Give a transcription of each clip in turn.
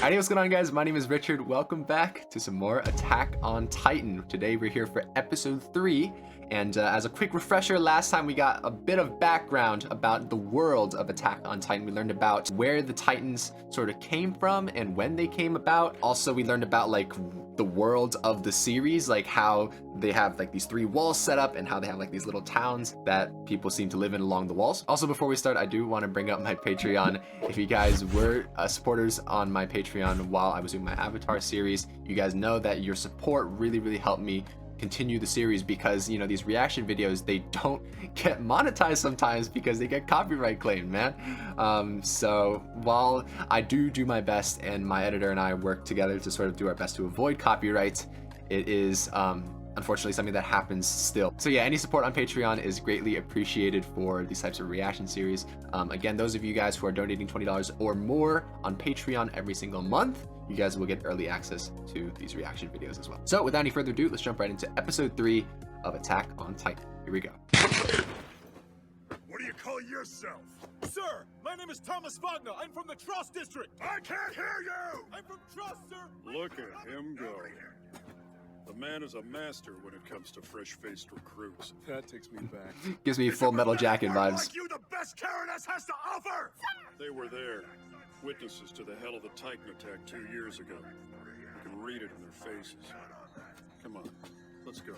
Howdy, what's going on, guys? My name is Richard. Welcome back to some more Attack on Titan. Today we're here for episode 3, and as a quick refresher, last time we got a bit of background about the world of Attack on Titan. We learned about where the Titans sort of came from and when they came about. Also, we learned about like the world of the series, like how they have like these 3 walls set up and how they have like these little towns that people seem to live in along the walls. Also, before we start, I do want to bring up my Patreon. If you guys were supporters on my Patreon while I was doing my Avatar series, you guys know that your support really helped me continue the series, because you know these reaction videos, they don't get monetized sometimes because they get copyright claimed, man. So while I do my best and my editor and I work together to sort of do our best to avoid copyright, it is unfortunately something that happens still. So yeah, any support on Patreon is greatly appreciated for these types of reaction series. Again, those of you guys who are donating $20 or more on Patreon every single month, you guys will get early access to these reaction videos as well. So without any further ado, let's jump right into episode 3 of Attack on Titan. Here we go. What do you call yourself? Sir, my name is Thomas Wagner. I'm from the Trost district. I can't hear you! I'm from Trost, sir. Look at him go. The man is a master when it comes to fresh-faced recruits. That takes me back. Gives me Full Metal Jacket vibes. Like you, the best Caranus has to offer! They were there, witnesses to the hell of the Titan attack 2 years ago. You can read it in their faces. Come on, let's go.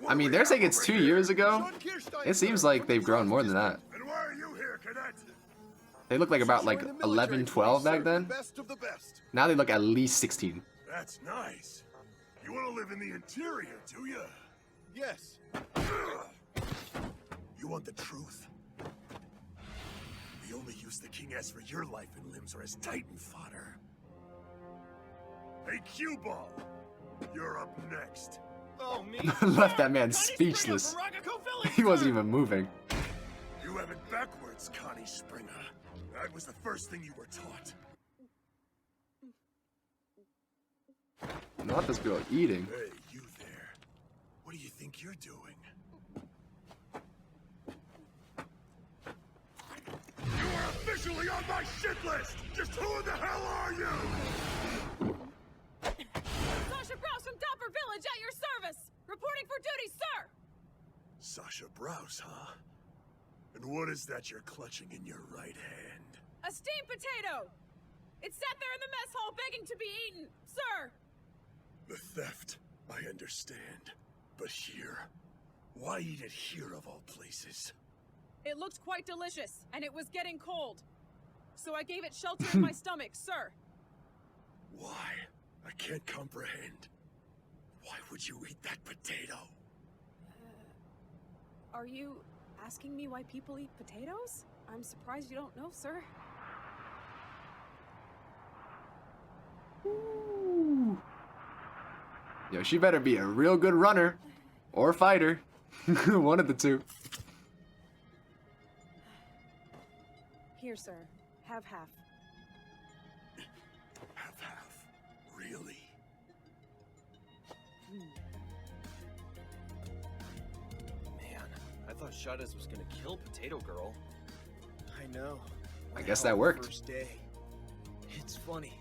I mean, they're saying it's 2 years ago. It seems like they've grown more than that. And why are you here, cadet? They look like about like 11, 12 back then. Best of the best. Now they look at least 16. That's nice. You want to live in the interior, do you? Yes. You want the truth? The only use the king has for your life and limbs are as Titan fodder. Hey, Cue Ball, you're up next. Oh, me. Left that man speechless. He wasn't even moving. You have it backwards, Connie Springer. That was the first thing you were taught. Not this girl eating. Hey, you there. What do you think you're doing? You are officially on my shit list! Just who the hell are you? Sasha Browse from Dopper Village at your service! Reporting for duty, sir! Sasha Browse, huh? And what is that you're clutching in your right hand? A steamed potato! It sat there in the mess hall begging to be eaten, sir! The theft, I understand. But here? Why eat it here of all places? It looked quite delicious, and it was getting cold. So I gave it shelter in my stomach, sir. Why? I can't comprehend. Why would you eat that potato? Are you asking me why people eat potatoes? I'm surprised you don't know, sir. Ooh. Yo, she better be a real good runner or fighter. One of the two. Here, sir. Have half. Half. Really? Man, I thought Shadis was gonna kill Potato Girl. I know. I guess that worked. First day. It's funny.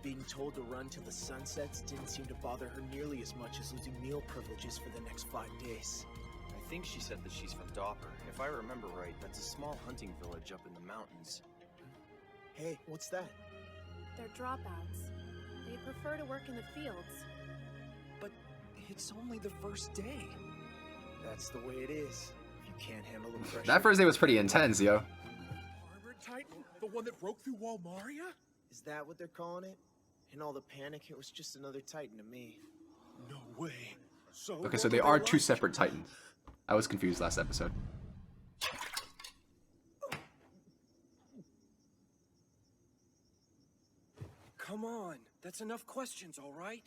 Being told to run till the sun sets didn't seem to bother her nearly as much as losing meal privileges for the next 5 days. I think she said that she's from Dopper. If I remember right, that's a small hunting village up in the mountains. Hey, what's that? They're dropouts. They prefer to work in the fields. But it's only the first day. That's the way it is. If you can't handle the pressure. That first day was pretty intense, yo. Armored Titan? The one that broke through Walmaria? Is that what they're calling it? In all the panic, it was just another Titan to me. No way. So Okay, so they are 2 separate Titans. I was confused last episode. Come on. That's enough questions, all right?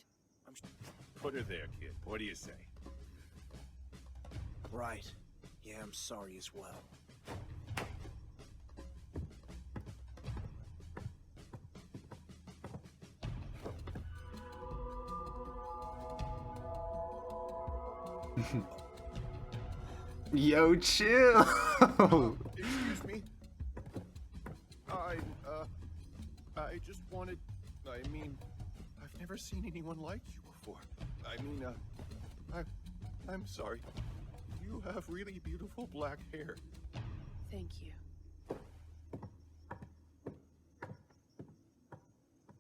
Put her there, kid. What do you say? Right. Yeah, I'm sorry as well. Yo, chill. Excuse me. I I just wanted... I mean, I've never seen anyone like you before. I mean, I'm sorry. You have really beautiful black hair. Thank you.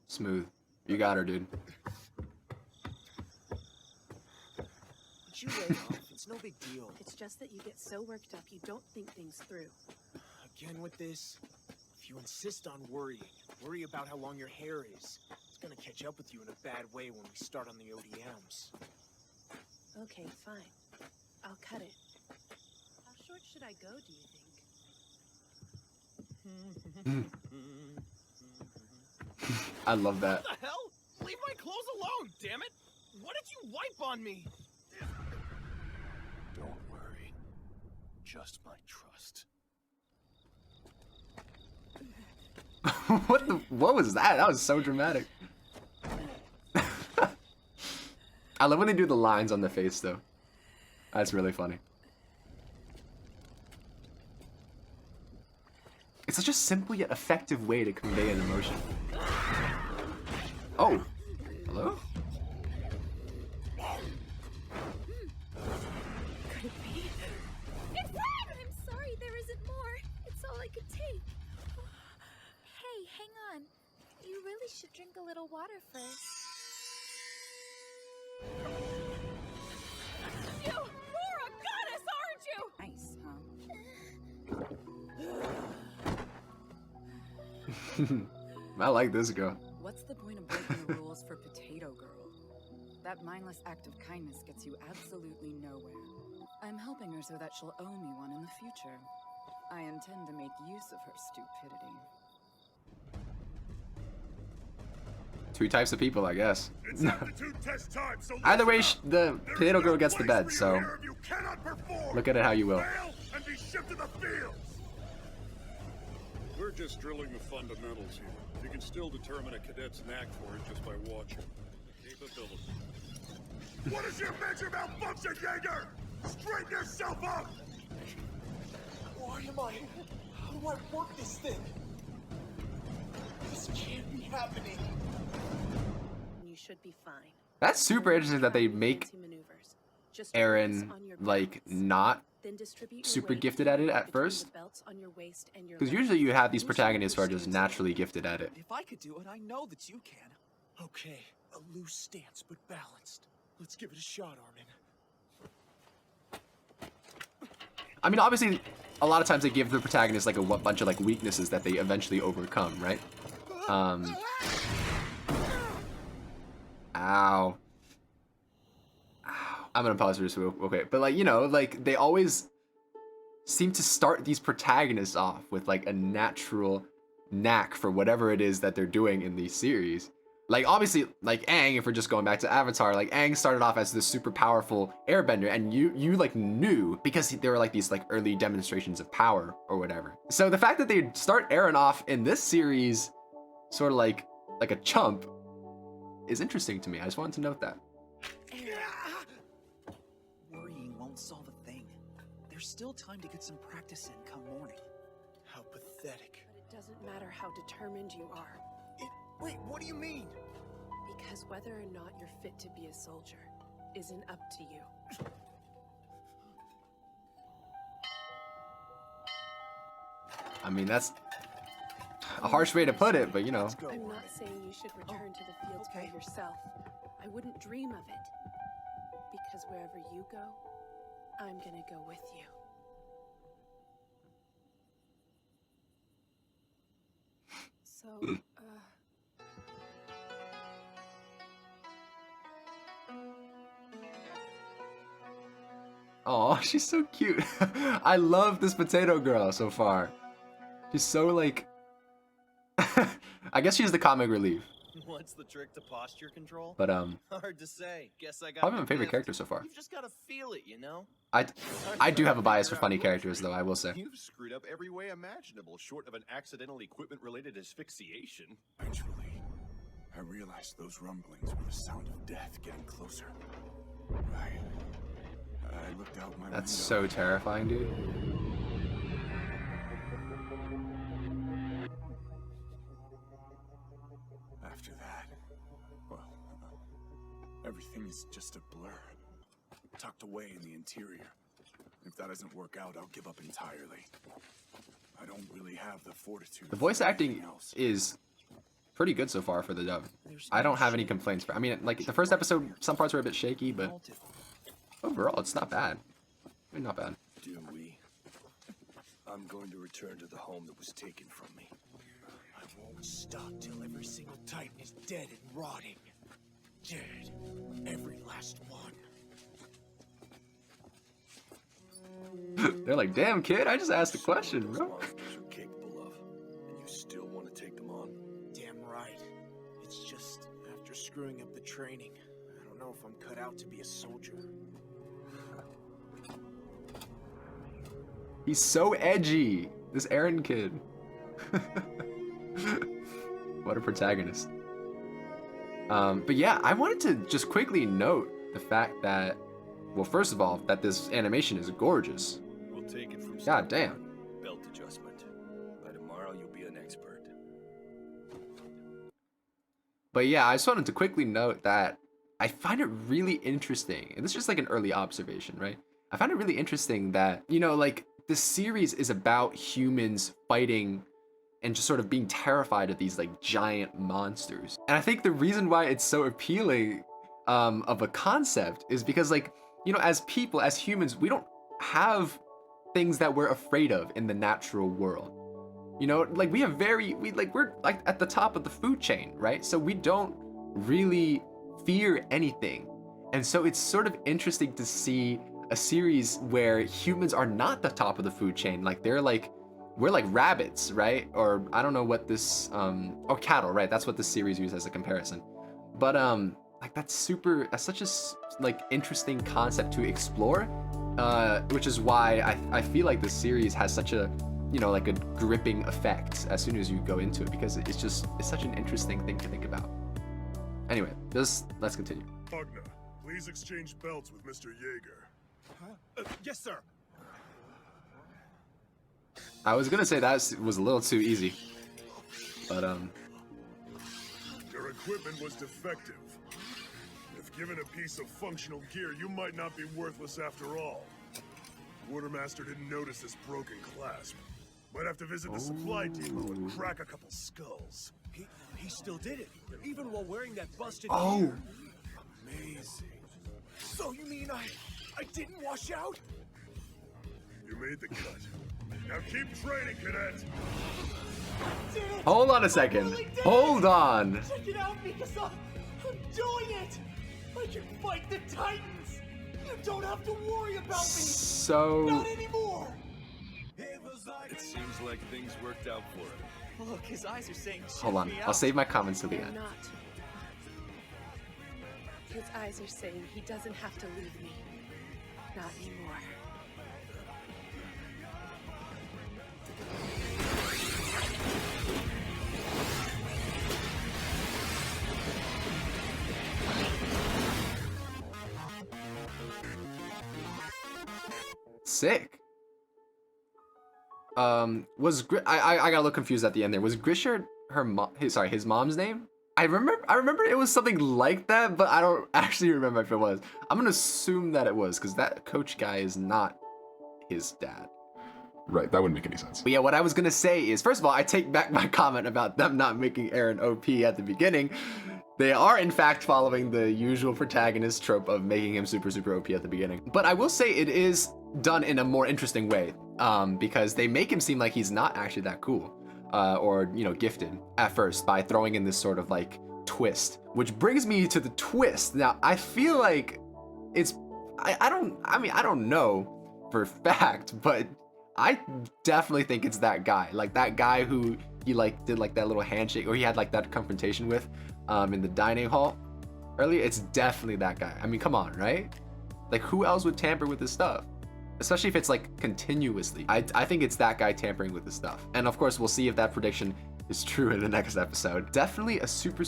Smooth. You got her, dude. Would you lay off? It's no big deal. It's just that you get so worked up you don't think things through. Again with this? If you insist on worrying, worry about how long your hair is. It's gonna catch up with you in a bad way when we start on the ODMs. Okay, fine. I'll cut it. How short should I go, do you think? I love that. What the hell? Leave my clothes alone, damn it! What did you wipe on me? Don't worry. Just my trust. What was that? That was so dramatic. I love when they do the lines on the face though. That's really funny. It's such a simple yet effective way to convey an emotion. Oh, hello? Could it be? It's that! I'm sorry, there isn't more. It's all I could take. Hey, hang on. You really should drink a little water first. You! You're a goddess, aren't you? Nice, huh? I like this girl. What's the point of breaking the rules for Potato Girl? That mindless act of kindness gets you absolutely nowhere. I'm helping her so that she'll owe me one in the future. I intend to make use of her stupidity. Two types of people, I guess. It's aptitude test time, so Either way, listen up. the There potato is girl no gets the place bed, for you so here if you cannot perform. look at it how you will. Fail and be shipped to the fields. We're just drilling the fundamentals here. You can still determine a cadet's knack for it just by watching. Capability. What is your major malfunction, Jaeger? Straighten yourself up! Why am I? How do I work this thing? This can't be happening. You should be fine. That's super interesting that they make Maneuvers. Just Aaron focus on your like balance. not Then distribute your super weight gifted at it at between first. the belts on your waist and your Because legs. usually you have these protagonists who are just naturally gifted at it. If I could do it, I know that you can. Okay, a loose stance but balanced. Let's give it a shot, Armin. I mean, obviously, a lot of times they give the protagonist like a bunch of like weaknesses that they eventually overcome, right? Ow. Ow. I'm gonna pause for this real okay, but like, you know, like they always seem to start these protagonists off with like a natural knack for whatever it is that they're doing in these series. Like obviously, like Aang, if we're just going back to Avatar, like Aang started off as this super powerful airbender, and you like knew because there were like these like early demonstrations of power or whatever. So the fact that they start Aaron off in this series sort of like a chump is interesting to me. I just wanted to note that. Worrying won't solve a thing. There's still time to get some practice in come morning. How pathetic. But it doesn't matter how determined you are. Wait, what do you mean? Because whether or not you're fit to be a soldier isn't up to you. I mean, that's a harsh way to put it, but you know. I'm not saying you should return to the fields by yourself. I wouldn't dream of it. Because wherever you go, I'm gonna go with you. So, Oh, she's so cute. I love this potato girl so far. She's so like I guess she's the comic relief. What's the trick to posture control? But hard to say. Guess I got probably the my favorite gift. character so far. You've just gotta feel it, you know? I do have a bias for funny characters though, I will say. You've screwed up every way imaginable, short of an accidental equipment-related asphyxiation. Eventually, I realized those rumblings were the sound of death getting closer. I looked out my That's window. so terrifying, dude. Everything is just a blur. Tucked away in the interior. If that doesn't work out, I'll give up entirely. I don't really have the fortitude. The voice acting is pretty good so far for the dub. I don't have any complaints. I mean, like, the first episode, some parts were a bit shaky, but overall, it's not bad. I mean, not bad. Do we? I'm going to return to the home that was taken from me. I won't stop till every single Titan is dead and rotting. Dead. Every last one. They're like, damn, kid, I just asked a question, bro. Monsters are capable of, and you still want to take them on? Damn right. It's just, after screwing up the training, I don't know if I'm cut out to be a soldier. He's so edgy, this Eren kid. What a protagonist. But yeah, I wanted to just quickly note the fact that, well, first of all, that this animation is gorgeous. We'll take it from God damn. belt adjustment. By tomorrow, you'll be an expert. But yeah, I just wanted to quickly note that I find it really interesting, and this is just like an early observation, right? I find it really interesting that, you know, like, the series is about humans fighting and just sort of being terrified of these like giant monsters. And I think the reason why it's so appealing of a concept is because, like, you know, as people, as humans, we don't have things that we're afraid of in the natural world. You know, like, we're like at the top of the food chain, right? So we don't really fear anything. And so it's sort of interesting to see a series where humans are not the top of the food chain. Like, we're like rabbits, right? Or I don't know what this, or cattle, right? That's what this series uses as a comparison. But like, that's such a like interesting concept to explore, which is why I feel like this series has such a, you know, like a gripping effect as soon as you go into it, because it's such an interesting thing to think about. Anyway, let's continue. Wagner, please exchange belts with Mr. Jaeger. Huh? Yes, sir. I was gonna say that was a little too easy, but Your equipment was defective. If given a piece of functional gear, you might not be worthless after all. Quartermaster didn't notice this broken clasp. Might have to visit the supply depot and crack a couple skulls. He still did it, even while wearing that busted Oh. gear. Amazing. So you mean I didn't wash out? You made the cut. Now keep training, cadet. hold on a second. Hold on. Check it out, Mikasa. I'm doing it. I can fight the Titans. You don't have to worry about me. So Not anymore. It seems like things worked out for him. Look, his eyes are saying. hold on. I'll save my comments till the They're end. not. His eyes are saying he doesn't have to leave me. Not anymore. Sick. Was I got a little confused at the end there. Was Grisha his mom's name? I remember it was something like that, but I don't actually remember if it was. I'm gonna assume that it was, because that coach guy is not his dad. Right, that wouldn't make any sense. But yeah, what I was gonna say is, first of all, I take back my comment about them not making Eren OP at the beginning. They are, in fact, following the usual protagonist trope of making him super OP at the beginning. But I will say it is done in a more interesting way, because they make him seem like he's not actually that cool, or, you know, gifted at first, by throwing in this sort of like twist. Which brings me to the twist. Now, I feel like it's, I don't know for a fact, but I definitely think it's that guy. Like, that guy who he like did like that little handshake, or he had like that confrontation with in the dining hall earlier. It's definitely that guy. I mean, come on, right? Like, who else would tamper with this stuff? Especially if it's like continuously. I think it's that guy tampering with the stuff. And of course, we'll see if that prediction is true in the next episode. Definitely a super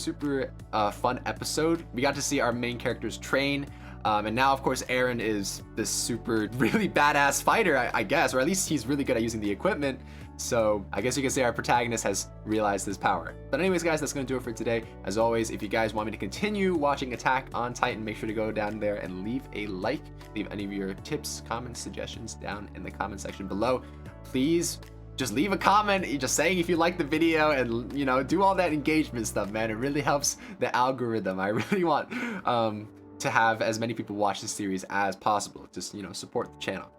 fun episode. We got to see our main characters train. And now, of course, Eren is this super, really badass fighter, I guess, or at least he's really good at using the equipment. So I guess you can say our protagonist has realized his power. But anyways, guys, that's going to do it for today. As always, if you guys want me to continue watching Attack on Titan, make sure to go down there and leave a like. Leave any of your tips, comments, suggestions down in the comment section below. Please just leave a comment just saying if you like the video, and, you know, do all that engagement stuff, man. It really helps the algorithm. I really want to have as many people watch this series as possible. Just, you know, support the channel.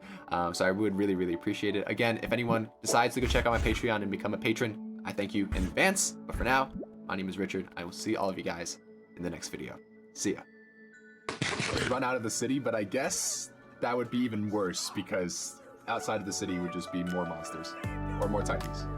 So I would really, really appreciate it. Again, if anyone decides to go check out my Patreon and become a patron, I thank you in advance. But for now, my name is Richard. I will see all of you guys in the next video. See ya. Run out of the city, but I guess that would be even worse because outside of the city would just be more monsters or more Titans.